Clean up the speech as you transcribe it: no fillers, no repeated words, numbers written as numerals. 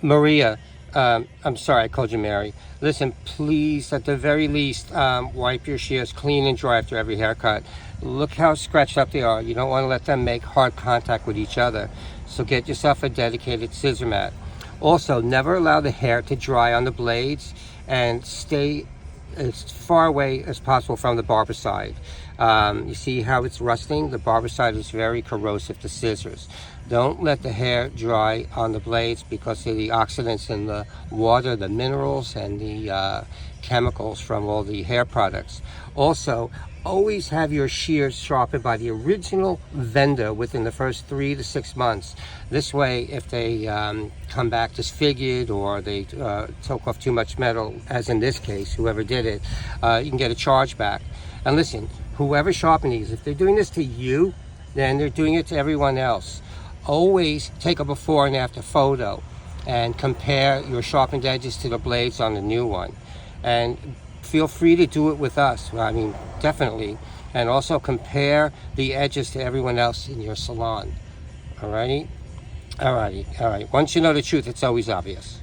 Maria, I'm sorry I called you Mary. Listen, please, at the very least, wipe your shears clean and dry after every haircut. Look how scratched up they are. You don't want to let them make hard contact with each other. So get yourself a dedicated scissor mat. Also, never allow the hair to dry on the blades, and stay as far away as possible from the barber side. You see how it's rusting? The barber side is very corrosive to scissors. Don't let the hair dry on the blades because of the oxidants in the water, the minerals, and the chemicals from all the hair products. Also, always have your shears sharpened by the original vendor within the first 3 to 6 months. This way, if they come back disfigured or they took off too much metal, as in this case, whoever did it, you can get a charge back. And listen, whoever sharpened these, if they're doing this to you, then they're doing it to everyone else. Always take a before and after photo and compare your sharpened edges to the blades on the new one. And feel free to do it with us. I mean, definitely. And also compare the edges to everyone else in your salon. Alrighty? Alrighty. Alright. Once you know the truth, it's always obvious.